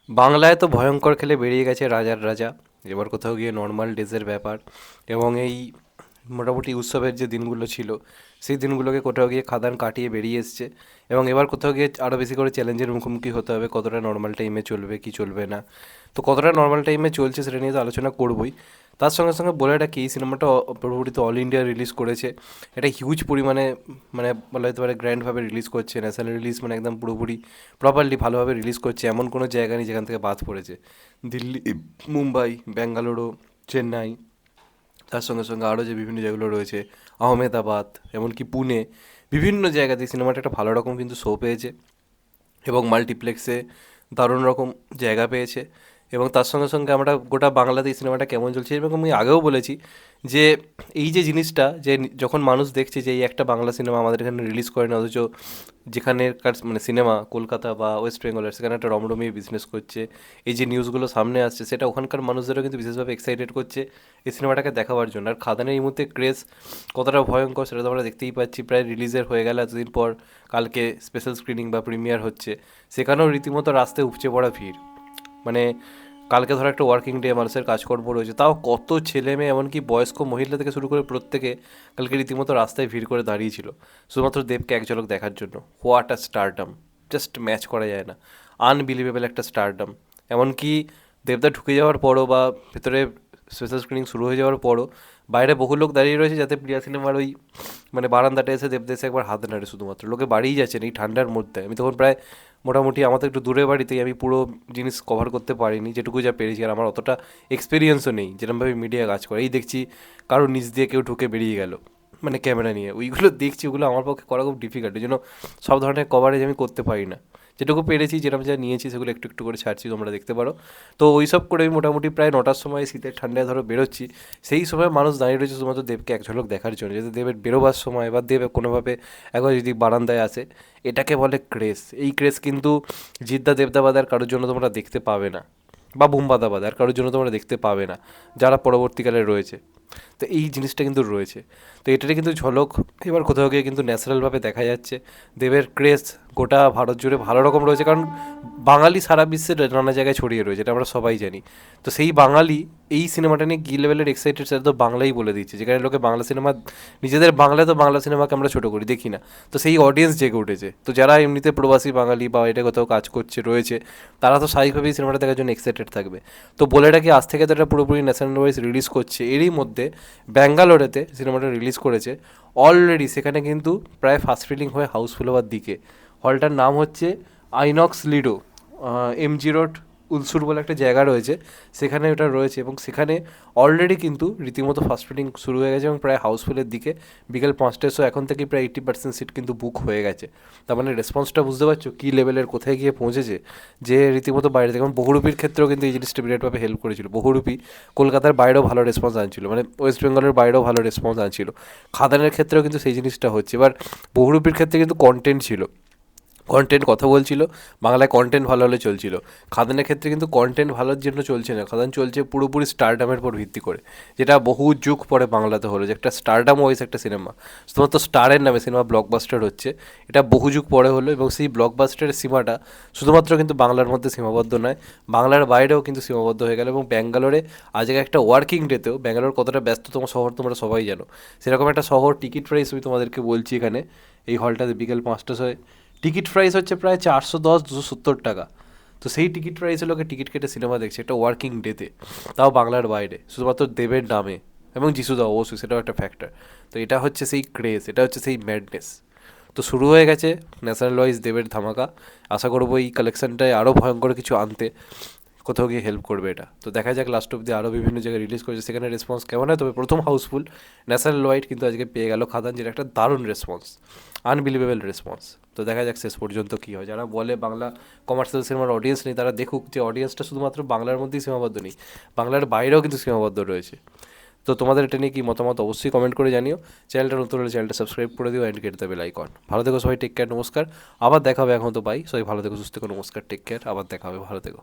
বাংলায় তো ভয়ঙ্কর খেলে বেরিয়ে গেছে রাজার রাজা। এবার কোথাও গিয়ে নর্মাল ডেজের ব্যাপার। এবং এই মোটামুটি উৎসবের যে দিনগুলো ছিল সেই দিনগুলোকে কোথাও গিয়ে খাদান কাটিয়ে বেরিয়ে এসছে। এবং এবার কোথাও গিয়ে আরও বেশি করে চ্যালেঞ্জের মুখোমুখি হতে হবে, কতটা নর্মাল টাইমে চলবে কি চলবে না। তো কতটা নর্মাল টাইমে চলছে সেটা নিয়ে তো আলোচনা করবই। তার সঙ্গে সঙ্গে বলে রাখি, এই সিনেমাটা পুরোপুরি তো অল ইন্ডিয়া রিলিজ করেছে। এটা হিউজ পরিমাণে, মানে বলা যেতে পারে গ্র্যান্ডভাবে রিলিজ করছে। ন্যাশনাল রিলিজ মানে একদম পুরোপুরি প্রপারলি ভালোভাবে রিলিজ করছে, এমন কোনো জায়গা নেই যেখান থেকে বাদ পড়েছে। দিল্লি, মুম্বাই, বেঙ্গালুরু, চেন্নাই, তার সঙ্গে সঙ্গে আরও যে বিভিন্ন জায়গাগুলো রয়েছে, আহমেদাবাদ, এমনকি পুনে, বিভিন্ন জায়গাতে সিনেমাটা একটা ভালো রকম কিন্তু শো পেয়েছে এবং মাল্টিপ্লেক্সে দারুণ রকম জায়গা পেয়েছে। এবং তার সঙ্গে সঙ্গে আমরা গোটা বাংলাতে এই সিনেমাটা কেমন চলছে, এবং আমি আগেও বলেছি যে এই যে জিনিসটা, যে যখন মানুষ দেখছে যে এই একটা বাংলা সিনেমা আমাদের এখানে রিলিজ করে না, অথচ যেখানেকার মানে সিনেমা কলকাতা বা ওয়েস্ট বেঙ্গলের, সেখানে একটা রমরমিয়ে বিজনেস করছে, এই যে নিউজগুলো সামনে আসছে সেটা ওখানকার মানুষদেরও কিন্তু বিশেষভাবে এক্সাইটেড করছে এই সিনেমাটাকে দেখাবার জন্য। আর খাদানের এই মুহূর্তে ক্রেজ কতটা ভয়ঙ্কর সেটা তো আমরা দেখতেই পাচ্ছি। প্রায় রিলিজের হয়ে গেল এতদিন পর, কালকে স্পেশাল স্ক্রিনিং বা প্রিমিয়ার হচ্ছে, সেখানেও রীতিমতো রাস্তায় উপচে পড়া ভিড়। মানে কালকে ধরো একটা ওয়ার্কিং ডে, মানুষের কাজকর্ম রয়েছে, তাও কত ছেলে মেয়ে এমনকি বয়স্ক মহিলা থেকে শুরু করে প্রত্যেকে কালকে রীতিমতো রাস্তায় ভিড় করে দাঁড়িয়েছিল শুধুমাত্র দেবকে এক ঝলক দেখার জন্য। What a stardom! Just match করা যায় না। আনবিলিভেবল একটা স্টারডাম। এমনকি দেবদা ঢুকে যাওয়ার পরও বা ভেতরে স্পেশাল স্ক্রিনিং শুরু হয়ে যাওয়ার পরও বাইরে বহু লোক দাঁড়িয়ে রয়েছে যাতে প্রিয়া সিনেমার ওই মানে বারান্দাটা এসে দেবদেশে একবার হাত নাড়ে। শুধুমাত্র লোকে বাড়িই যাচ্ছেন এই ঠান্ডার মধ্যে। আমি তখন প্রায় মোটামুটি আমাদের একটু দূরে বাড়িতেই, আমি পুরো জিনিস কভার করতে পারিনি, যেটুকু যা পেরেছি। আর আমার অতটা এক্সপিরিয়েন্সও নেই যেরকমভাবে মিডিয়া কাজ করে। এই দেখছি কারোর নিচ দিয়ে কেউ ঢুকে বেরিয়ে গেল মানে ক্যামেরা নিয়ে, ওইগুলো দেখছি, ওগুলো আমার পক্ষে করা খুব ডিফিকাল্ট। এই জন্য সব ধরনের কভারেজ আমি করতে পারি না। যেটুকু পেরেছি, যেরকম যা নিয়েছি সেগুলো একটু একটু করে ছাড়ছি, তোমরা দেখতে পারো। তো ওই সব করে আমি মোটামুটি প্রায় 9টার সময় শীতের ঠান্ডায় ধরো বেরোচ্ছি। সেই সময় মানুষ দাঁড়িয়ে রয়েছে শুধুমাত্র দেবকে এক ঝলক দেখার জন্য, যাতে দেবের বেরোবার সময় বা দেব কোনোভাবে একবার যদি বারান্দায় আসে। এটাকে বলে ক্রেজ। এই ক্রেজ কিন্তু জিদ্দা দেবদাবাদ আর কারোর জন্য তোমরা দেখতে পাবে না, বা বুম্বাদাবাদ আর কারোর জন্য তোমরা দেখতে পাবে না যারা পরবর্তীকালে রয়েছে। তো এই জিনিসটা কিন্তু রয়েছে। তো এটারই কিন্তু ঝলক এবার কোথাও গিয়ে কিন্তু ন্যাচারালভাবে দেখা যাচ্ছে। দেবের ক্রেজ গোটা ভারত জুড়ে ভালো রকম রয়েছে, কারণ বাঙালি সারা বিশ্বের নানা জায়গায় ছড়িয়ে রয়েছে, এটা আমরা সবাই জানি। তো সেই বাঙালি এই সিনেমাটা নিয়ে কী লেভেলের এক্সাইটেড সেটা তো বাংলাই বলে দিচ্ছে। যেখানে লোকে বাংলা সিনেমা, নিজেদের বাংলায় তো বাংলা সিনেমাকে আমরা ছোটো করি, দেখি না। তো সেই অডিয়েন্স জেগে উঠেছে। তো যারা এমনিতে প্রবাসী বাঙালি বা এটা কোথাও কাজ করছে রয়েছে, তারা তো স্বাভাবিকভাবেই সিনেমাটা দেখার জন্য এক্সাইটেড থাকবে। তো বলে রাখি, আজ থেকে তো এটা পুরোপুরি ন্যাশনাল ওয়াইজ রিলিজ করছে। এরই মধ্যে ব্যাঙ্গালোরেতে সিনেমাটা রিলিজ করেছে অলরেডি। সেখানে কিন্তু প্রায় ফার্স্ট ফিলিং হয়ে হাউসফুল হওয়ার দিকে। হলটার নাম হচ্ছে আইনক্স লিডো। এমজি রোড উলসুর বলে একটা জায়গা রয়েছে, সেখানে ওটা রয়েছে। এবং সেখানে অলরেডি কিন্তু রীতিমতো ফার্স্ট ফিটিং শুরু হয়ে গেছে এবং প্রায় হাউসফুলের দিকে। বিকেল 5টায় শো, এখন থেকে প্রায় 80% সিট কিন্তু বুক হয়ে গেছে। তার মানে রেসপন্সটা বুঝতে পারছো কী লেভেলের, কোথায় গিয়ে পৌঁছেছে, যে রীতিমতো বাইরে থেকে। এবং বহুরূপীর ক্ষেত্রেও কিন্তু এই জিনিসটা বিরাটভাবে হেল্প করেছিল। বহুরূপী কলকাতার বাইরেও ভালো রেসপন্স আনছিল, মানে ওয়েস্ট বেঙ্গলের বাইরেও ভালো রেসপন্স আনছিল। খাদানের ক্ষেত্রেও কিন্তু সেই জিনিসটা হচ্ছে। এবার বহুরূপীর ক্ষেত্রে কিন্তু কন্টেন্ট ছিল, কন্টেন্ট কথা বলছিল, বাংলায় কন্টেন্ট ভালো হলে চলছিল। খাদানের ক্ষেত্রে কিন্তু কন্টেন্ট ভালোর জন্য চলছে না, খাদান চলছে পুরোপুরি স্টারডামের উপর ভিত্তি করে, যেটা বহু যুগ পরে বাংলাতে হলো। যে একটা স্টারডাম ওয়াইজ একটা সিনেমা, শুধুমাত্র স্টারের নামে সিনেমা ব্লকবাস্টার হচ্ছে, এটা বহু যুগ পরে হলো। এবং সেই ব্লকবাস্টারের সীমাটা শুধুমাত্র কিন্তু বাংলার মধ্যে সীমাবদ্ধ নয়, বাংলার বাইরেও কিন্তু সীমাবদ্ধ হয়ে গেল। এবং ব্যাঙ্গালোরে আজকে একটা ওয়ার্কিং ডেতেও, ব্যাঙ্গালোর কতটা ব্যস্ততম শহর তোমরা সবাই জানো, সেরকম একটা শহর। টিকিট প্রাইস আমি তোমাদেরকে বলছি, এখানে এই হলটাতে বিকেল 5টায় টিকিট প্রাইস হচ্ছে প্রায় 410-270 টাকা। তো সেই টিকিট প্রাইসে লোকে টিকিট কেটে সিনেমা দেখছে একটা ওয়ার্কিং ডেতে, তাও বাংলার বাইরে, শুধুমাত্র দেবের নামে। এবং যিশুদা অবশ্যই, সেটাও একটা ফ্যাক্টর। তো এটা হচ্ছে সেই ক্রেজ, এটা হচ্ছে সেই ম্যাডনেস। তো শুরু হয়ে গেছে ন্যাশনাল ওয়াইজ দেবের ধামাকা। আশা করবো এই কালেকশনটায় আরও ভয়ঙ্কর কিছু আনতে কোথাও গিয়ে হেল্প করবে এটা। তো দেখা যাক লাস্ট অব্দি আরও বিভিন্ন জায়গায় রিলিজ করেছে, সেখানে রেসপন্স কেমন হয়। তবে প্রথম হাউসফুল ন্যাশনাল ওয়াইড কিন্তু আজকে পেয়ে গেল খাদান, যেটা একটা দারুণ রেসপন্স, আনবিলিভেবল রেসপন্স। তো দেখা যাক শেষ পর্যন্ত কী হয়। যারা বলে বাংলা কমার্শিয়াল সিনেমার অডিয়েন্স নেই, তারা দেখুক যে অডিয়েন্সটা শুধুমাত্র বাংলার মধ্যেই সীমাবদ্ধ নেই, বাংলার বাইরেও কিন্তু সীমাবদ্ধ রয়েছে। তো তোমাদের এটা নিয়ে কি মতামত অবশ্যই কমেন্ট করে জানিও। চ্যানেলটা নতুন হলে চ্যানেলটা সাবস্ক্রাইব করে দিও অ্যান্ড কেটে দেবে বেল আইকন। ভালো থেকো সবাই, টেক কেয়ার, নমস্কার। আবার দেখা হবে, এখন তো বাই। সবাই ভালো থেকো, সুস্থ থেকো, নমস্কার, টেক কেয়ার, আবার দেখা হবে, ভালো থেকো।